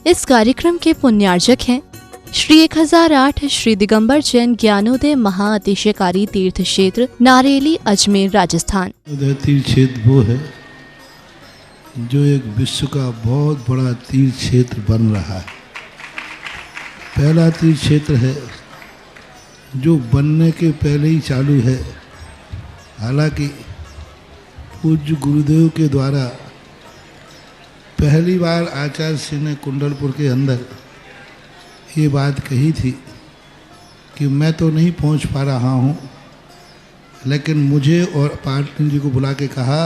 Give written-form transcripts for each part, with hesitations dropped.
इस कार्यक्रम के पुण्यार्जक हैं श्री 1008 श्री दिगंबर जैन ज्ञानोदय महाअतिशयकारी तीर्थ क्षेत्र नारेली अजमेर राजस्थान। तीर्थ क्षेत्र वो है जो एक विश्व का बहुत बड़ा तीर्थ क्षेत्र बन रहा है। पहला तीर्थ क्षेत्र है जो बनने के पहले ही चालू है। हालांकि पूज्य गुरुदेव के द्वारा पहली बार आचार्य श्री ने कुंडलपुर के अंदर ये बात कही थी कि मैं तो नहीं पहुंच पा रहा हूं, लेकिन मुझे और पाटनी जी को बुला के कहा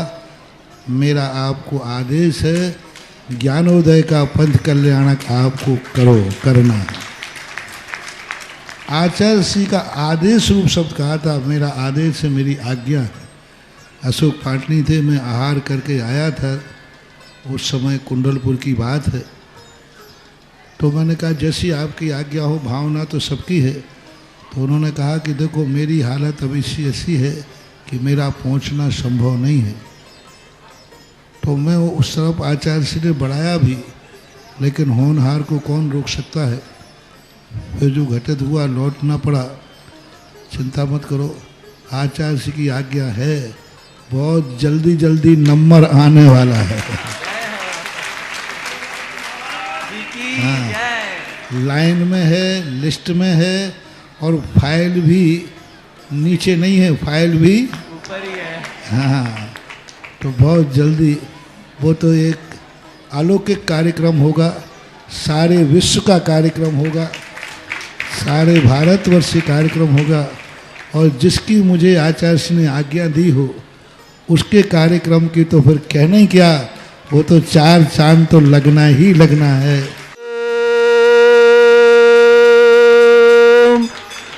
मेरा आपको आदेश है, ज्ञानोदय का पंथ कल्याणक आपको करना है। आचार्य श्री का आदेश रूप शब्द कहा था, मेरा आदेश है, मेरी आज्ञा है। अशोक पाटनी थे, मैं आहार करके आया था, उस समय कुंडलपुर की बात है। तो मैंने कहा जैसी आपकी आज्ञा हो, भावना तो सबकी है। तो उन्होंने कहा कि देखो मेरी हालत अभी ऐसी है कि मेरा पहुंचना संभव नहीं है। तो मैं उस तरफ आचार्य श्री ने बढ़ाया भी, लेकिन होनहार को कौन रोक सकता है। फिर जो घटित हुआ लौटना पड़ा। चिंता मत करो, आचार्य श्री की आज्ञा है, बहुत जल्दी जल्दी नंबर आने वाला है। हाँ, लाइन में है, लिस्ट में है, और फाइल भी नीचे नहीं है, फाइल भी ऊपर ही है। हाँ, तो बहुत जल्दी वो तो एक अलौकिक कार्यक्रम होगा, सारे विश्व का कार्यक्रम होगा, सारे भारतवर्ष का कार्यक्रम होगा। और जिसकी मुझे आचार्य ने आज्ञा दी हो उसके कार्यक्रम की तो फिर कहना ही क्या, वो तो 4 चांद तो लगना ही लगना है।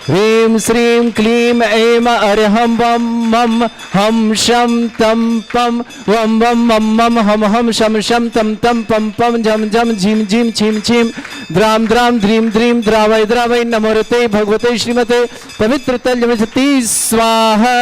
ह्रीं श्रीं क्लीं ऐं अरहं वं मं हम शं तं पं वं वं मं मं हम शं शं तं तं पं पं झं झं झीं झीं छीं छीं द्रां द्रां द्रीं द्रीं द्रावय द्रावय नमोरते भगवते श्रीमते पवित्र तल्यमसति स्वाहा।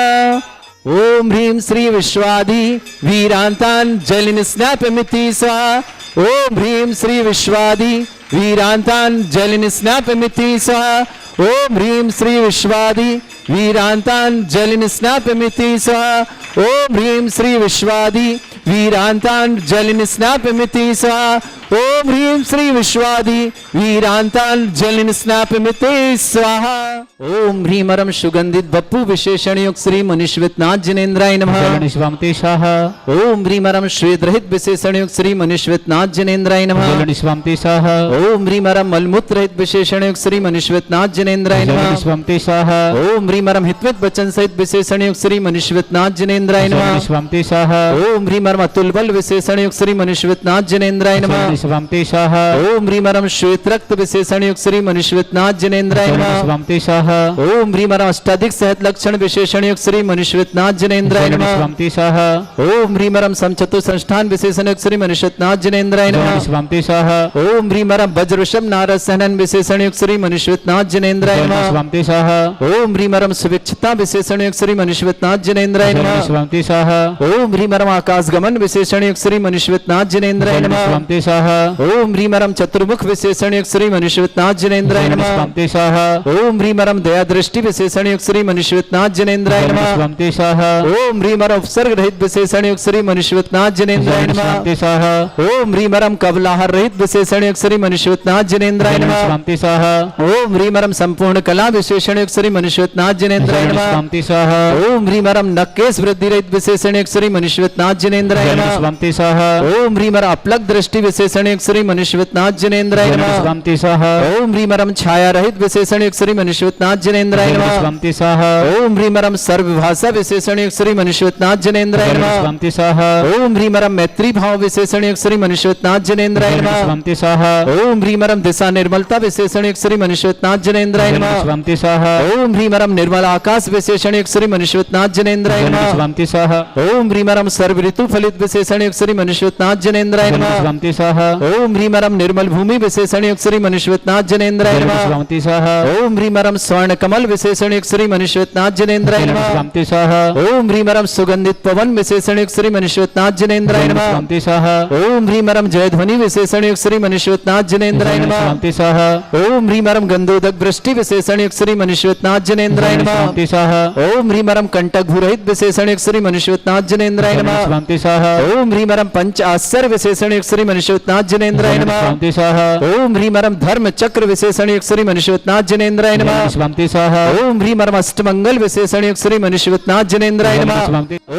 ओम ह्रीं श्री विश्वादि वीरांतान जलिन स्नापमिति स्वाहा। ओम ह्रीं श्री विश्वादि वीरांतान जलिन स्नापमिति स्वाहा। ओम ह्रीं श्री विश्वादि वीरांतान जलिन स्नापमिति स्वाहा। ओम ह्रीं श्री विश्वादि वीरांतान जलिन स्नापमिति स्वाहा। ओम ह्रीं श्री विश्वादि वीरांतान जलिन स्नापमिति स्वाहा। ओम ह्रीं परम सुगंधित बप्पु विशेषण युक्त श्री मनुष्यनाथ जिनेन्द्राय नमः। स्वामते स्वाहा। ओम ह्रीं परम श्वेत रहित विशेषण युक्त श्री मनुष्यनाथ जिनेन्द्राय नमः। स्वामते स्वाहा। ओम ह्रीं परम मलमूत्र रहित विशेषण युक्त श्री मनुष्यनाथ जिनेन्द्राय नमः। स्वामते स्वाहा। ओम ह्रीं परम हितवित वचन सहित विशेषण युक्त श्री मनुष्यनाथ जिनेन्द्राय नमः। स्वामते स्वाहा। ओम ह्रीं परम अतुल बल विशेषण युक्त श्री मनुष्यनाथ जिनेन्द्राय नमः। स्वामते स्वाहा। ओम ह्रीं परम श्वेत रक्त विशेषण युक्त श्री मनुष्यनाथ जिनेन्द्राय नमः। स्वामते स्वाहा। ओम ह्रीं परम अष्टाधिक सहत लक्षण विशेषण युक्त श्री मनुष्यनाथ जिनेन्द्राय नमः। स्वामते स्वाहा। ओम ह्रीं परम समचतु संस्थान विशेषण युक्त श्री मनुष्यनाथ जिनेन्द्राय नमः। स्वामते स्वाहा। ओम ह्रीं परम वज्र वृषभ नारद सहनन विशेषण युक्त श्री मनुष्यनाथ जिनेन्द्राय नमः। स्वामते स्वाहा। ओम ह्रीं परम सुविक्षता विशेषण युक्त श्री मनुष्यनाथ जिनेन्द्राय नमः। स्वामते स्वाहा। ओम ह्रीं परम आकाश गमन विशेषण युक्त श्री मनुष्यनाथ जिनेन्द्राय नमः। स्वामते स्वाहा। ओम ह्रीं परम चतुर्मुख विशेषण युक्त श्री मनुष्यनाथ जिनेन्द्राय नमः। स्वामते स्वाहा। ओम ह्रीं परम दया दृष्टि विशेषण युक्त श्री मनुष्यनाथ जिनेन्द्राय नमः। स्वामते स्वाहा। ओम ह्रीं परम उपसर्ग रहित विशेषण युक्त श्री मनुष्यनाथ जिनेन्द्राय नमः। स्वामते स्वाहा। ओम ह्रीं परम कवलाहर रहित विशेषण युक्त श्री मनुष्यनाथ जिनेन्द्राय नमः। स्वामते स्वाहा। ओम ह्रीं परम संपूर्ण कला विशेषण युक्त श्री मनुष्यनाथ जिनेन्द्राय नमः। स्वामते स्वाहा। ओम ह्रीं परम नक्केश वृद्धि रहित विशेषण युक्त श्री मनुष्यनाथ जिनेन्द्राय नमः। स्वामते स्वाहा। ओम ह्रीं परम अपलक दृष्टि विशेषण युक्त श्री मनुष्यनाथ जिनेन्द्राय नमः। स्वामते स्वाहा। ओम ह्रीं परम छाया रहित विशेषण युक्त श्री मनुष्यनाथ जिनेन्द्राय नमः। स्वामते स्वाहा। ओम ह्रीं परम सर्वभाषा विशेषण युक्त श्री मनुष्यनाथ जिनेन्द्राय नमः। स्वामते स्वाहा। ओम ह्रीं परम मैत्री भाव विशेषण युक्त श्री मनुष्यनाथ जिनेन्द्राय नमः। स्वामते स्वाहा। ओम ह्रीं परम दिशा निर्मलता विशेषण युक्त श्री मनुष्यनाथ जिनेन्द्राय नमः। स्वामते स्वाहा। ओम ह्रीं परम निर्मल आकाश विशेषण युक्त श्री मनुष्यनाथ जिनेन्द्राय नमः। स्वामते स्वाहा। ओम ह्रीं परम सर्व ऋतु फलित विशेषण युक्त श्री मनुष्यनाथ जिनेन्द्राय नमः। स्वामते स्वाहा। ओम ह्रीमरम निर्मल भूमि विशेषण युक्त श्री मनुष्यनाथ जनेन्द्राय नमः। स्वामी स्वाहा ओम ह्रीमरम स्वर्ण कमल विशेषण युक्त श्री मनुष्यनाथ जनेन्द्राय नमः। स्वामी स्वाहा ओम ह्रीमरम सुगंधित पवन विशेषण युक्त श्री मनुष्यनाथ जनेन्द्राय नमः। स्वामी स्वाहा ओम ह्रीमरम जयध्वनि विशेषण युक्त श्री मनुष्यनाथ जनेन्द्राय नमः। स्वामी स्वाहा ओम ह्रीमरम गंधोदक वृष्टि विशेषण युक्त श्री मनुष्यनाथ जनेन्द्राय नमः। स्वामी स्वाहा ओम ह्रीमरम कंटक भूरहित विशेषण युक्त श्री मनुष्यनाथ जनेन्द्राय नमः। स्वामी स्वाहा ओम ह्रीमरम पंच आश्चर्य विशेषण युक्त श्री मनुष्यनाथ जनेन्द्राय नमः। स्वामी स्वाहा ओम ह्रीमरम धर्म चक्र विशेषण युक्त श्री मनुष्यनाथ जनेन्द्राय नमः। स्वामी स्वाहा ओम ह्रीमरम अष्टमंगल विशेषण युक्त श्री मनुष्यनाथ जनेन्द्राय नमः।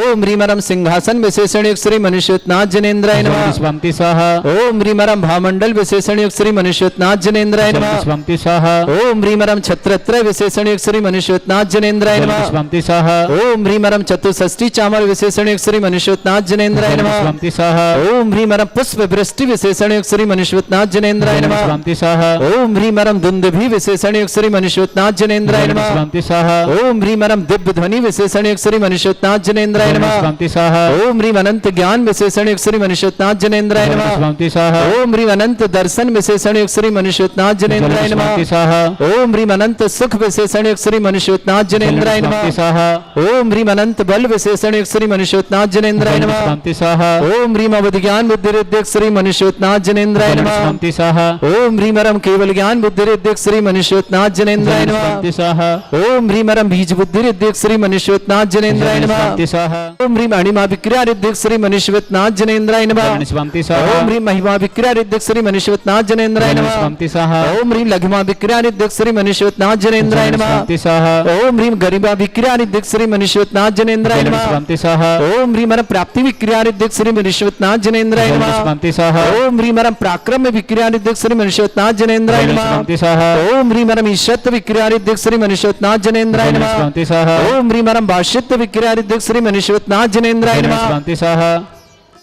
ओम ह्रीमरम सिंहासन विशेषण युक्त श्री मनुष्यनाथ जनेन्द्राय नमः। स्वामी स्वाहा ओम ह्रीमरम भामंडल विशेषण युक्त श्री मनुष्यनाथ जनेन्द्राय नमः। स्वामी स्वाहा ओम ह्रीमरम छत्रत्रय विशेषण युक्त श्री मनुष्यनाथ जनेन्द्राय नमः। स्वामी स्वाहा ओम ह्रीमरम चतुष्षष्टि चामर विशेषण युक्त श्री मनुष्यनाथ जनेन्द्राय नमः। स्वामी स्वाहा ओम ह्रीमरम पुष्प वृष्टि विशेषण युक्त श्री मनुष्यनाथ जनेन्द्राय नमः। स्वामी स्वाहा ओम ह्रीमरम दुंदुभि विशेषण युक्त श्री मनुष्यनाथ जनेन्द्राय नमः। स्वामी स्वाहा ओम ह्रीमरम दिव्य ध्वनि विशेषण युक्त श्री मनुष्यनाथ जनेन्द्राय नमः। स्वामी स्वाहा ओम ह्रीम अनंत ज्ञान विशेषण युक्त श्री मनुष्यनाथ जनेन्द्राय नमः। स्वामी स्वाहा ओम ह्रीम अनंत दर्शन विशेषण युक्त श्री मनुष्यनाथ जनेन्द्राय नमः। स्वामी स्वाहा ओम ह्रीम अनंत सुख विशेषण युक्त श्री मनुष्यनाथ जनेन्द्राय नमः। स्वामी स्वाहा ओम ह्रीम अनंत बल विशेषण युक्त श्री मनुष्यनाथ जनेन्द्राय नमः। स्वामी स्वाहा ओम ह्रीम अवध ज्ञान बुद्धि रिद्धिक श्री मनुष्यनाथ जनेन्द्राय नमः। स्वामी स्वाहा ओम ह्रीमरम केवल ज्ञान बुद्धि रिद्धिक श्री मनुष्यनाथ जनेन्द्राय नमः। स्वामी स्वाहा ओम ह्रीमरम बीज बुद्धि रिद्धिक श्री मनुष्यनाथ जनेन्द्राय नमः। स्वामी स्वाहा ओम ह्रीम अणिमा विक्रिया रिद्धिक श्री मनुष्यनाथ जनेन्द्राय नमः। स्वामी स्वाहा ओम ह्रीम महिमा विक्रिया रिद्धिक श्री मनुष्यनाथ जनेन्द्राय नमः। स्वामी स्वाहा ओम ह्रीम लघिमा विक्रिया रिद्धिक श्री मनुष्यनाथ जनेन्द्राय नमः। स्वामी स्वाहा ओम ह्रीम गरिमा विक्रिया रिद्धिक श्री मनुष्यनाथ जनेन्द्राय नमः। स्वामी स्वाहा ओम ह्रीमरम प्राप्ति विक्रिया रिद्धिक श्री मनुष्यनाथ जनेन्द्राय नमः। स्वामी स्वाहा ओम ह्रीमरम पराक्रम विक्रिया रिद्धिक श्री मनुष्यनाथ जनेन्द्राय नमः। स्वामी स्वाहा ओम ह्रीमरम ईशत्व विक्रिया रिद्धिक श्री मनुष्यनाथ जनेन्द्राय नमः। स्वामी स्वाहा ओम ह्रीमरम भाष्यत्व विक्रिया रिद्धिक श्री मनुष्यनाथ जनेन्द्राय नमः। स्वामी स्वाहा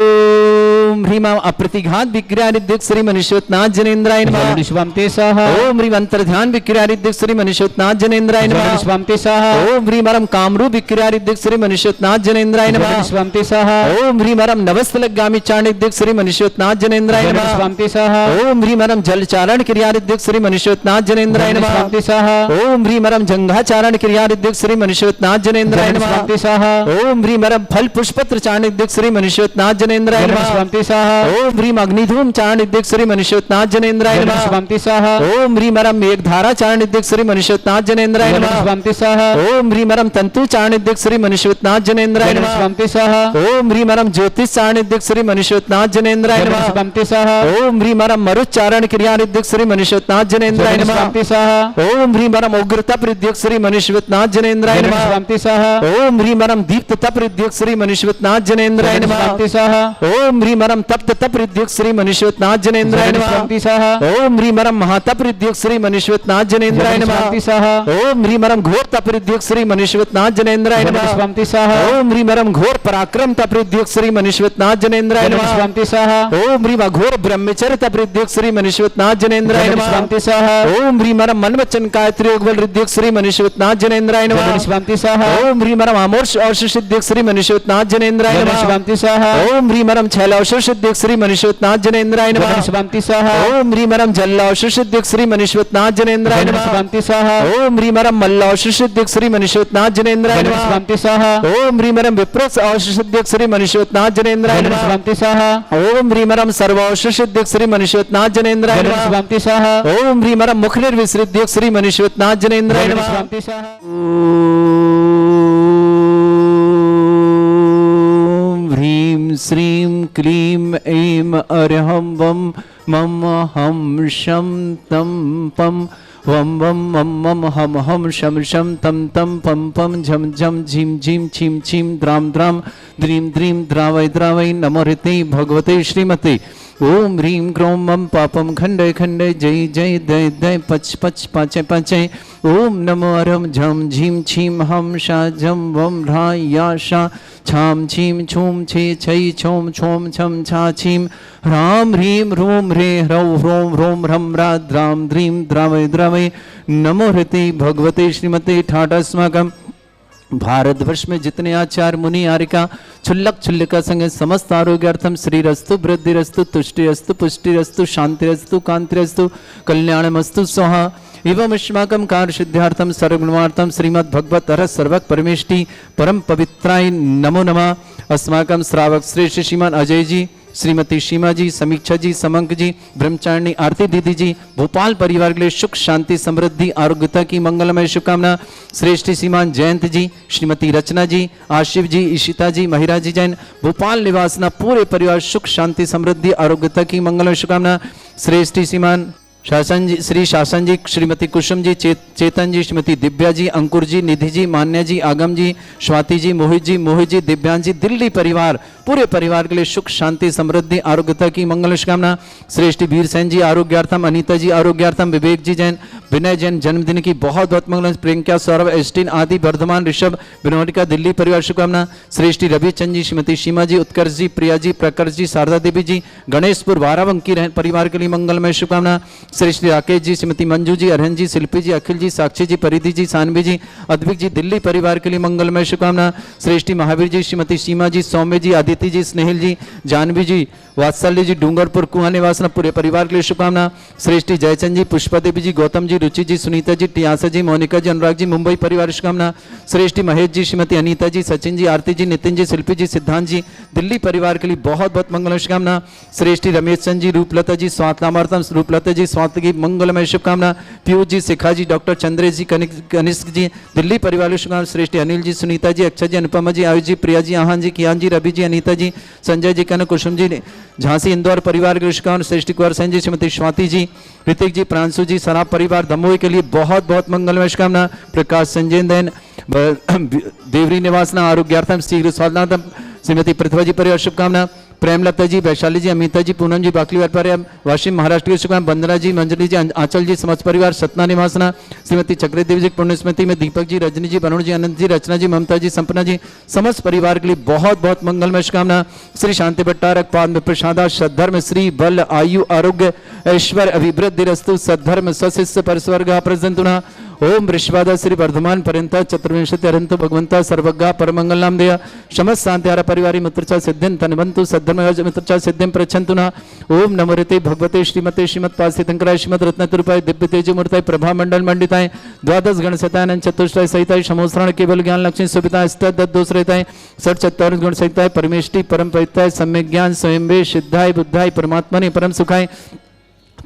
ओम ह्रीमा अप्रतिघात विक्रिया रिद्धिक श्री मनुष्यनाथ जनेन्द्राय नमः। स्वामी स्वाहा ओम ह्रीम अंतर्ध्यान विक्रिया रिद्धिक श्री मनुष्यनाथ जनेन्द्राय नमः। स्वामी स्वाहा ओम ह्रीमरम कामरूप विक्रिया रिद्धिक श्री मनुष्यनाथ जनेन्द्राय नमः। स्वामी स्वाहा ओम ह्रीमरम नवस्थलगामी चाणिद्धिक श्री मनुष्यनाथ जनेन्द्राय नमः। स्वामी स्वाहा ओम ह्रीमरम जलचारण क्रिया रिद्धिक श्री मनुष्यनाथ जनेन्द्राय नमः। स्वामी स्वाहा ओम ह्रीमरम जंघाचारण क्रिया रिद्धिक श्री मनुष्यनाथ जनेन्द्राय नमः। स्वामी स्वाहा ओम ह्रीमरम फल पुष्पत्र चाणिद्धिक श्री मनुष्यनाथ जनेन्द्राय नमः। स्वामी स्वाहा ओम ह्रीम अग्निधूम चाणिद्धिक श्री मनुष्यनाथ जनेन्द्राय नमः। स्वामी स्वाहा ओम ह्रीमरम मेघधारा चाणिद्धिक श्री मनुष्यनाथ जनेन्द्राय नमः। स्वामी स्वाहा ओम ह्रीमरम तंतु चाणिद्धिक श्री मनुष्यनाथ जनेन्द्राय नमः। स्वामी स्वाहा ओम ह्रीमरम ज्योतिष चाणिद्धिक श्री मनुष्यनाथ जनेन्द्राय नमः। स्वामी स्वाहा ओम ह्रीमरम मरुच्चारण क्रिया रिद्धिक श्री मनुष्यनाथ जनेन्द्राय नमः। स्वामी स्वाहा ओम ह्रीमरम उग्र तप रिद्धिक श्री मनुष्यनाथ जनेन्द्राय नमः। स्वामी स्वाहा ओम ह्रीमरम दीप्त तप रिद्धिक श्री मनुष्यनाथ जनेन्द्राय नमः। स्वामी स्वाहा ओम ह्रीमरम तप्त तप रिद्धिक श्री मनुष्यनाथ जनेन्द्राय नमः। स्वामी स्वाहा ओम ह्रीमरम महातप रिद्धिक श्री मनुष्यनाथ जनेन्द्राय नमः। स्वामी स्वाहा ओम ह्रीमरम घोर तप रिद्धिक श्री मनुष्यनाथ जनेन्द्राय नमः। स्वामी स्वाहा ओम ह्रीमरम घोर पराक्रम तप रिद्धिक श्री मनुष्यनाथ जनेन्द्राय नमः। स्वामी स्वाहा ओम ह्रीम अघोर ब्रह्मचर्य तप रिद्धिक श्री मनुष्यनाथ जनेन्द्राय नमः। स्वामी स्वाहा ओम ह्रीमरम मन वचन गायत्री योगबल रिद्धिक श्री मनुष्यनाथ जनेन्द्राय नमः। स्वामी स्वाहा ओम ह्रीमरम अमोर्ष औषध सिद्धिक श्री मनुष्यनाथ जनेन्द्राय नमः। स्वामी स्वाहा ओम ह्रीमरम छैलौषध सिद्धिक श्री मनुष्यनाथ जनेन्द्राय नमः। स्वामी स्वाहा ओम ह्रीमरम जल्लौषध सिद्धिक श्री मनुष्यनाथ जनेन्द्राय नमः। स्वामी स्वाहा ओम ह्रीमरम मल्लौषध सिद्धिक श्री मनुष्यनाथ जनेन्द्राय नमः। स्वामी स्वाहा ओम ह्रीमरम विप्रोस औषध सिद्धिक श्री मनुष्यनाथ जनेन्द्राय नमः। स्वामी स्वाहा ओम ह्रीमरम सर्वौषध सिद्धिक श्री मनुष्यनाथ जनेन्द्राय नमः। स्वामी स्वाहा ओम ह्रीमरम मुख निर्विसृद्धिक श्री मनुष्यनाथ जनेन्द्राय नमः। स्वामी स्वाहा ओम ह्रीं श्रीं क्लीं ऐं अर्हं वं मम हम शं तं पं वं वं मम मम हम शं शं तं तं पं पं झं झं झीं झीं छीं छीं द्रां द्रां द्रीं द्रीं द्रावय द्रावय नमो ऋते भगवते श्रीमते ओम ह्रीं क्रों मम पापम खंडय खंडय जय जय दय दय पच पच पाचय पाचय ओम नमो अरम झम झीं छीं हम शा झम वम ढा या शा छाम छीं छूम छे छै छोम छोम छम छा छीं ह्रां ह्रीं ह्रूं ह्रे ह्रौ ह्रों ह्रों ह्रं ह्रा द्रां द्रीं द्रावय द्रावय नमो ऋते भगवते श्रीमते ठाटस्माकं भारतवर्ष में जितने आचार्य मुनि आरिका क्षुल्लक क्षुल्लिका संग समस्त आरोग्यार्थम श्रीरस्तु वृद्धिरस्तु तुष्टिरस्तु पुष्टिरस्तु शांतिरस्तु कांतिरस्तु कल्याणमस्तु स्वाहा एवं अस्माकं कार्य सिद्धार्थम सर्वगुणार्थम श्रीमद् भगवत अरह सर्वक परमेष्टि परम पवित्राय नमो नमः। अस्माकं श्रावक श्रेष्ठ श्रीमान अजय जी, श्रीमती सीमा जी, समीक्षा जी, समंक जी, ब्रह्मचारिणी आरती दीदी जी, भोपाल परिवार के लिए सुख शांति समृद्धि आरोग्यता की मंगलमय शुभकामना। श्रेष्ठ श्रीमान जयंत जी, श्रीमती रचना जी, आशिफ जी, ईशिता जी, महिरा जी जैन, भोपाल निवासना पूरे परिवार सुख शांति समृद्धि आरोग्यता की मंगलमय शुभकामना। श्रेष्ठ श्रीमान शासन जी, श्री शासन जी, श्रीमती कुसुम जी, चेतन जी, श्रीमती दिव्या जी, अंकुर जी, निधि जी, मान्या जी, आगम जी, स्वाति जी, मोहित जी, दिव्यांश जी, दिल्ली परिवार पूरे परिवार के लिए सुख शांति समृद्धि आरोग्यता की मंगल शुभकामना। श्रेष्ठ वीर सेन जी आरोग्यार्थम, अनीता जी आरोग्यार्थम, विवेक जी जैन, विनय जैन जन्मदिन की बहुत बहुत मंगल। प्रियंका, सौरभ, एस्टिन आदि, वर्धमान, ऋषभ, विनोदिका, दिल्ली परिवार शुभकामना। श्रेष्ठ रविचंद जी, श्रीमती सीमा जी, उत्कर्ष जी, प्रिया जी, प्रकर्ष जी, शारदा देवी जी, गणेशपुर बाराबंकी परिवार के लिए मंगलमय शुभकामना। श्रेष्ठ राकेश जी, श्रीमती मंजू जी, अरहन जी, शिल्पी जी, अखिल जी, साक्षी जी, परिधि जी, सानवी जी, अद्विक जी, दिल्ली परिवार के लिए मंगलमय शुभकामना। श्रेष्ठी महावीर जी, श्रीमती सीमा जी, सौम्य जी, आदित्य जी, स्नेहिल जी, जानवी जी, वात्सल्य जी, डूंगरपुर कुआ निवासना पूरे परिवार के लिए शुभकामना। श्रेष्ठी जयचंद जी, पुष्पा देवी जी, गौतम जी, रुचि जी, सुनीता जी, टियासा जी, मोनिका जी, अनुराग जी, मुंबई परिवार शुभकामना। श्रेष्ठी महेश जी, श्रीमती अनीता जी, सचिन जी, आरती जी, नितिन जी, शिल्पी जी, सिद्धांत जी, दिल्ली परिवार के लिए बहुत बहुत मंगलमय शुभकामना। श्रेष्ठी रमेश चंद जी, रूपलता जी, स्वातनामार्थम, रूपलता जी, स्वात की मंगलमय शुभकामना। पीयूष जी, शिखा जी, डॉक्टर चंद्रेश जी, कनिष्क जी, दिल्ली परिवार की शुभकामना। श्रेष्ठी अनिल जी, सुनीता जी, अक्षय जी, अनुपमा जी, आयुष जी, प्रिया जी, आहान जी, कियान जी, रवि जी, अनीता जी, संजय जी, कन, कुसुम जी, झांसी इंदौर परिवार के शुभकामना। श्रेष्ठी कुंवर सेन जी, श्रीमती स्वाति जी, ऋतिक जी, प्रांशु जी, सराब परिवार दमोही के लिए बहुत बहुत मंगलमय शुभकामना। प्रकाश संजय दैन देवरी निवासना आरोग्यार्थम शीघ्र स्वास्थ्यार्थम श्रीमती पृथ्वी जी परिवार शुभकामना। प्रेमलता जी, वैशाली जी, अमिता जी, पूनम जी, बाकली परिवार वाशिम महाराष्ट्र की शुभकामना। वंदना जी, मंजरी जी, आंचल जी, समस्त परिवार सतना निवासना। श्रीमती चक्री देवी जी, पुण्य स्मृति में दीपक जी, रजनी जी, वरुण जी, अनंत जी, रचना जी, ममता जी, संपना जी, समस्त परिवार के लिए बहुत बहुत मंगलमय शुभकामना। श्री शांति भट्टारक पाद प्रसादा सद्धर्म श्री बल आयु आरोग्य ऐश्वर्य अभिवृद्धिरस्तु सद्धर्म स्वशिष्य परस्वर्ग प्रजंतुना। ओम वृषभादा श्री वर्धमान पर्यंत चतुर्विंशति अरंतो भगवंता सर्वज्ञा परमंगल नाम देया समस्त शांतिहारा परिवारी मित्रचा सिद्धिं तनवंतु सद्धर्म मित्रचा सिद्धिं प्रच्छन्तुना। ओम नमो ऋते भगवते श्रीमते श्रीमत्पादशंकराय श्रीमद रत्नतुरूपाय दिव्य तेजमूर्ताय प्रभा मंडल मंडिताय द्वादश गण सतानंद चतुष्टय सहिताय समोसरण केवल ज्ञान लक्ष्मी सुविता अष्टादश दोष रहताय षट चत्वारिश गुण सहिताय परमेष्टि परम पवित्राय सम्यक ज्ञान स्वयंवे सिद्धाय बुद्धाय परमात्मने परम सुखाय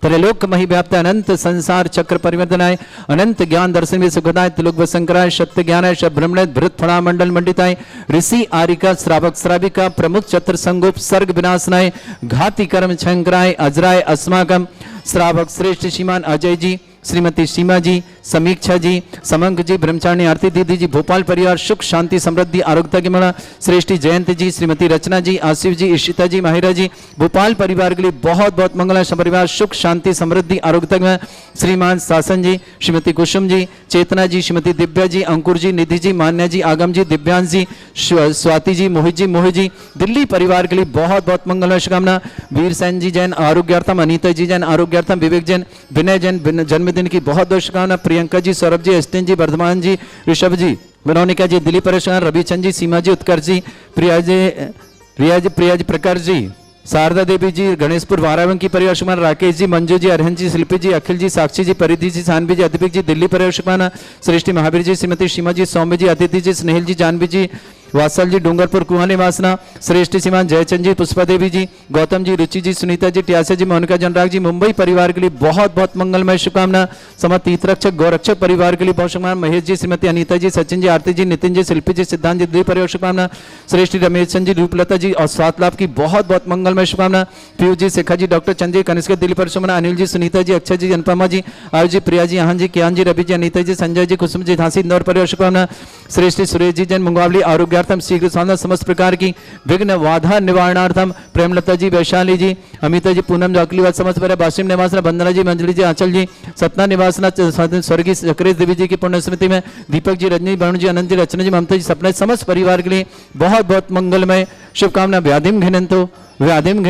त्रैलोक मही व्याप्त अनंत संसार चक्र परिवर्तनाय अनंत ज्ञान दर्शन में सुखदाय त्रिलोक वसंकराय सत्य ज्ञानाय ब्रह्मण भृत फणा मंडल मंडिताय ऋषि आरिका श्रावक श्राविका प्रमुख चतुर संगोप सर्ग विनाशनाय घाती कर्म छंकराय अजराय अस्माकम श्रावक श्रेष्ठ श्रीमान अजय जी, श्रीमती सीमा जी, समीक्षा जी, समंक जी, ब्रह्मचारिणी आरती दीदी जी, भोपाल परिवार सुख शांति समृद्धि आरोग्यता की मंगल। श्रेष्ठी जयंत जी, श्रीमती रचना जी, आसिफ जी, ईशिता जी, माहिरा जी, भोपाल परिवार के लिए बहुत बहुत मंगल। परिवार सुख शांति समृद्धि आरोग्यता की मंगल। श्रीमान शासन जी, श्रीमती कुसुम जी, चेतना जी, श्रीमती दिव्या जी, अंकुर जी, निधि जी, मान्या जी, आगम जी, दिव्यांश जी, स्वाति जी, मोहित जी, दिल्ली परिवार के लिए बहुत बहुत मंगल शुभकामना। वीर सेन जी जैन आरोग्यार्थम, अनीता जी जैन आरोग्यार्थम, विवेक जैन, विनय जैन जन्मदिन की बहुत बहुत शुभकामना। प्रियंका जी, सौरभ जी, एस्टिन जी, वर्धमान जी, ऋषभ जी, विनोनिका जी, दिलीप परेशान, रविचंद जी, सीमा जी, उत्कर्ष जी, प्रिया जी, प्रकाश जी, शारदा देवी जी, गणेशपुर बाराबंकी परिवार शुभकामना। राकेश जी, मंजू जी, अरहन जी, शिल्पी जी, अखिल जी, साक्षी जी, परिधि जी, सानवी जी, अद्विक जी, दिल्ली परिवार शुभकामना। श्रेष्ठी महावीर जी, श्रीमती सीमा जी, सौम्य जी, अदिति जी, स्नेहिल जी, जानवी जी, वात्सल जी, डूंगरपुर कुआ निवासना। श्रेष्ठ श्रीमान जयचंद जी, पुष्पा देवी जी, गौतम जी, रुचि जी, सुनीता जी, टियासा जी, मोनिका जी, अनुराग जी, मुंबई परिवार के लिए बहुत बहुत मंगलमय शुभकामना। समस्त तीर्थरक्षक गौरक्षक परिवार के लिए बहुत शुभकामना। महेश जी, श्रीमती अनीता जी, सचिन जी, आरती जी, नितिन जी, शिल्पी जी, सिद्धांत जी, दिल्ली परिवार शुभकामना। श्रेष्ठ रमेश चंद जी, रूपलता जी और स्वात लाभ की बहुत बहुत मंगलमय शुभकामना। पीयूष जी, शिखा जी, डॉक्टर चंद जी, कनिष्क दिल्ली परिवार शुभकामना। अनिल जी, सुनीता जी, अक्षय जी, अनुपमा जी, आयुष जी, प्रिया जी, आहान जी, कियान जी, रवि जी, अनीता जी, संजय जी, कुसुम जी, झांसी इंदौर परिवार शुभकामना। श्रेष्ठ सुरेश जी जैन मुंगावली आरोग्यार्थम शीघ्र स्वास्थ्य समस्त प्रकार की विघ्न बाधा निवारणार्थम। प्रेमलता जी, वैशाली जी, अमिता जी, पूनम जाकलीवाद समस्त परिवार वाशिम निवासना। वंदना जी, मंजली जी, आंचल जी, सतना निवासना स्वर्गीय चक्रेश देवी जी की पुण्य स्मृति में दीपक जी, रजनी, वरुण जी, अनंत जी, रचना जी, ममता जी, सपना समस्त परिवार के लिए बहुत बहुत मंगलमय शुभकामना। व्याधिम घिनंतो व्याधिम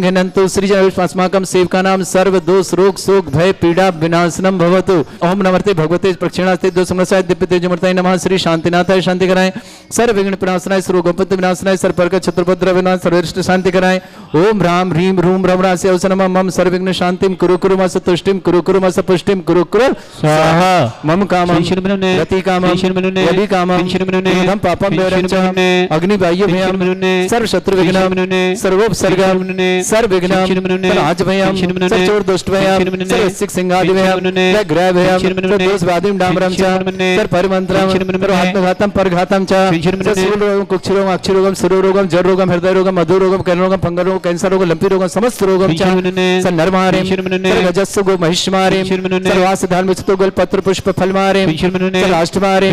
घिनन्तु श्रीजनस्माकं सेवकानां सर्व दोष रोग शोक भय पीड़ा विनाशनम भवतु। ओम नमस्ते भगवते प्रक्षिणास्ते दो समरसाय दिव्य तेजमूर्तये नमः। श्री शांतिनाथाय शांति कराएं, सर्व विघ्न विनाशनाय सर्वगोपत्य विनाशनाय सर्वपर्क छत्रपद्र विनाश सर्वरिष्ट शांति कराएं। ओम राम ह्रीम रूम रमणास्य अवसनम मम सर्वविघ्न शांतिम कुरु कुरु मस तुष्टिम कुरु कुरु मस पुष्टिम कुरु कुरु स्वाहा। मम कामं रति कामं यदि कामं धम पापम वैरं च अग्निवायु भयं सर्व शत्रु विघ्नं सर्वोपसर्गं सर्वविघ्नं सर्वराजभयं सर्वचोर दुष्ट भयं सर्वसिक सिंहादि भयं ग्रह भयं सर्वदोष व्याधिं डामरं च सर्वपरिमन्त्रं सर्वात्मघातं परघातं च सर्वरोगं कुक्षरोगं अक्षरोगं सुरोगं जररोगं हृदय रोगं मधुरोगं कर्णरोगं फंगरोगं कैंसर रोगं लंपी रोगं समस्त रोगं च सर्वनरमारें सर्वगजस्सु गो महिष्मारें सर्वास धार्मिकतो गल पत्र पुष्प फलमारें सर्वाष्टमारें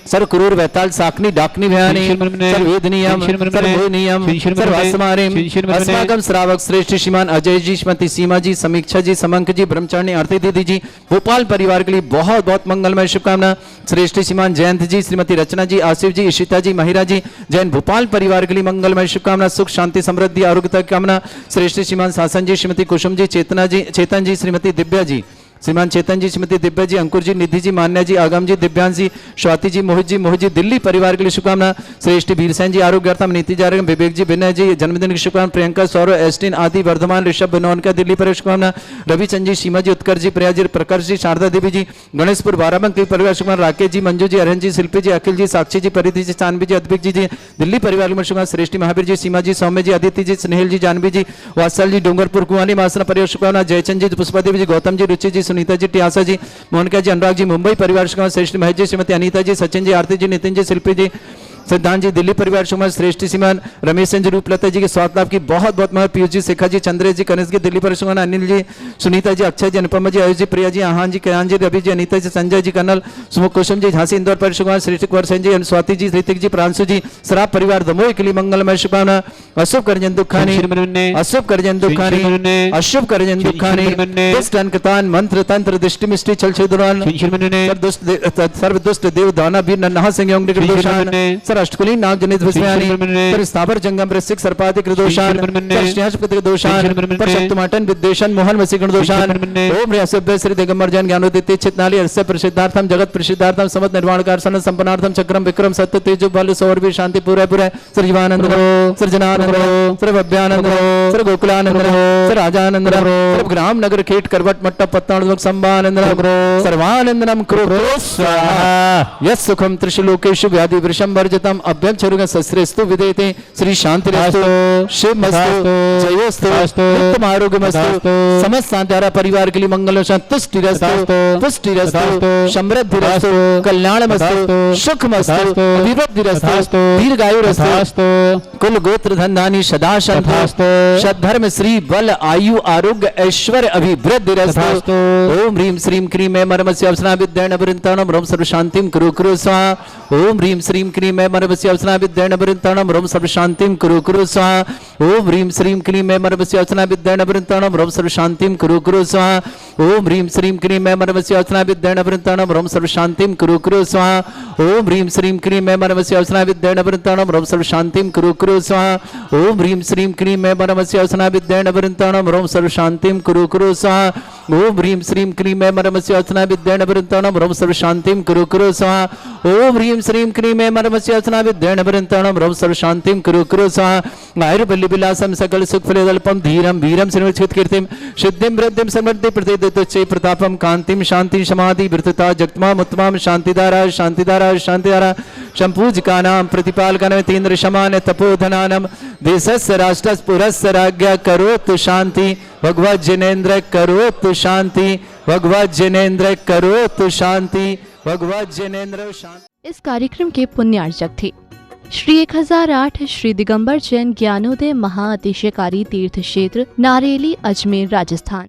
सर्वक्रूर वैताल साकनी डाकनी भयानि सर्ववेदनीयं सर्वभोजनीयं सर्वास्मारें अस्माकं श्रावक श्रेष्ठ श्रीमान अजय जी श्रीमती सीमा जी समीक्षा जी समंक जी ब्रह्मचारिणी आरती दीदी जी भोपाल परिवार के लिए बहुत बहुत मंगलमय शुभकामना। श्रेष्ठ श्रीमान जयंत जी श्रीमती रचना जी आसिफ जी इशिता जी महिरा जी जैन भोपाल परिवार के लिए मंगलमय शुभकामना सुख शांति समृद्धि आरोग्यता की कामना। श्रेष्ठ श्रीमान शासन जी श्रीमती कुसुम जी चेतन जी श्रीमती दिव्या जी श्रीमान चेतन जी श्रीमती दिव्या जी अंकुर जी निधि जी मान्या जी आगम जी दिव्यांश जी स्वाति जी मोहित जी दिल्ली परिवार के लिए शुभकामना। श्रेष्ठ वीरसेन जी आरोग्यर्थम नीति जा विवेक जी विनय जी जन्मदिन की शुभकामना। प्रियंका सौरव एस्टिन आदि वर्धमान ऋषभ बनौन का दिल्ली पर शुभकामना। रविचंद जी सीमा जी उत्कर्ष जी प्रिया जी प्रकर्ष जी शारदा देवी जी गणेशपुर बाराबंकी परिवार शुभकामना। राकेश जी मंजू जी अरहन जी शिल्पी जी अखिल जी साक्षी जी परिधि जी चांदवी जी अद्विक जी दिल्ली परिवार में शुभकामना। श्रेष्ठ महावीर जी सीमा जी सौम्य जी अदिति जी स्नेहिल जी जानवी जी वात्सल जी डूंगरपुर कुआनी मासना परिवार शुभकामना। जयचंद जी पुष्पा देवी जी गौतम जी रुचि जी सुनीता जी टियासा जी मोहनका जी अनुराग जी मुंबई परिवार शुभकामना। श्रेष्ठ महेश जी श्रीमती अनीता जी सचिन जी आरती जी नितिन जी शिल्पी जी सिद्धांत जी दिल्ली परिवार शुभकामना। श्रेष्ठ श्रीमान रमेश जी रूपलता जी के स्वास्थ्य लाभ की बहुत बहुत महत्व। पीयूष जी शिखा जी चंद्रेश जी कनिष्क जी दिल्ली परिवार शुभकामना। अनिल जी सुनीता जी अक्षय जी अनुपमा जी आयुष जी प्रिया जी आहान जी कयान जी रवि जी अनीता जी संजय जी कर्नल सुमुख कुसुम जी झांसी इंदौर परिवार शुभकामना। श्रेष्ठ कुंवर सेन जी स्वाति जी ऋतिक जी प्रांशु जी सराब परिवार दमोह के लिए मंगलमय शुभकामना। अशुभ करजन दुखानी अशुभ करजन दुखानी अशुभ करजन दुखानी दुष्ट अनकतान मंत्र तंत्र दृष्टि मिष्टि छल छेदुरान सर्व दुष्ट देव दाना वीर नन्हा सिंह योगनी कृदोषान सर अष्टकुलीन नाग जनित विस्मयानी सर स्थावर जंगम वृश्चिक सर्पादि कृदोषान सर श्रेष्ठपति कृदोषान पर शक्तिमाटन विद्वेषण मोहन वसी कृदोषान ओम ह्यसभ्य श्री दिगंबर जैन ज्ञानोदित चित्नाली अरस्य प्रसिद्धार्थम जगत प्रसिद्धार्थम समत निर्वाणकार सन संपन्नार्थम चक्रम विक्रम सत्य तेजो बल सौरभीर शांति पूरा पूरा sir Jivanand Srijanand sir Bhavyanand sir Gokulanand sir Rajanand sir ग्राम नगर खेट करवट मट्टा पत्ताण संभानंद सर्वानंदनम कुरु स्वाहा। यस सुखम त्रिशलोकेषु व्याधि वृषम वर्जितम अभ्यम चरुग सस्रेस्तु विदेते श्री शांतिरस्तु शिवमस्तु जयोस्तु उत्तम आरोग्यमस्तु समस्त सांत्यारा परिवार के लिए मंगल तुष्टिरस्तु पुष्टिरस्तु समृद्धिरस्तु कल्याणमस्तु सुखमस्तु अभिवृद्धिरस्तु दीर्घायुरस्तु कुल गोत्र धन धानी सदा शांतिरस्तु सद्धर्म श्री बल आयु आरोग्य ऐश्वर्य अभिवृद्धिरस्तु। ओम ह्रीम श्रीम क्रीम मैं मरमस्य अवसना विद्येन वृंताणम रोम सर्व शांतिम कुरु कुरु स्वाहा। ओम ह्रीम श्रीम क्रीम मैं मरमस्य अवसना विद्येन वृंताणम रोम सर्व शांतिम कुरु कुरु स्वाहा। ओम ह्रीम श्रीम क्रीम मैं मरमस्य अवसना विद्येन वृंताणम रोम सर्व शांतिम कुरु कुरु स्वाहा। ओम ह्रीम श्रीम क्रीम मैं मरमस्य अवसना विद्येन वृंताणम रोम सर्व शांतिम कुरु कुरु स्वाहा। ओम ह्रीम श्रीम क्रीम मैं मरमस्य अवसना विद्येन वृंताणम रोम सर्व शांतिम कुरु कुरु स्वाहा। ओम ह्रीम श्रीम क्रीम मैं मरमस्य अवसना विद्येन वृंताणम रोम सर्व शांतिम कुरु कुरु स्वाहा। ओम ह्रीम श्रीम क्रीम मैं मरमस्य अवसना विद्येन वृंताणम रोम सर्व शांतिम कुरु कुरु स्वाहा। ओम ह्रीम श्रीम क्रीम मैं मरमस्य अवसना विद्येन वृंताणम रोम सर्व शांतिम कुरु कुरु स्वाहा। आयुर्बल्य विलासम सकल सुख फलेदल्पम धीरम वीरम श्रीमच्छित कीर्तिम सिद्धिम वृद्धिम समृद्धि प्रतिदित्य प्रतापम कांतिम शांति समाधि वृद्धता जगतमाम उत्तमाम शांतिदारा शांतिदारा शांतिदारा संपूजकानां प्रतिपालकानां तीन्द्र शमान तपोधनानम देशस्य राष्ट्रस्य पुरस्य राज्ञा करोतु शांति भगवत जिनेन्द्र करोतु शांति भगवत जिनेन्द्र करोतु शांति भगवत जिनेन्द्र शांति। इस कार्यक्रम के पुण्यार्चक थे श्री 1008 श्री दिगंबर जैन ज्ञानोदय महाअतिशयकारी तीर्थ क्षेत्र नारेली अजमेर राजस्थान।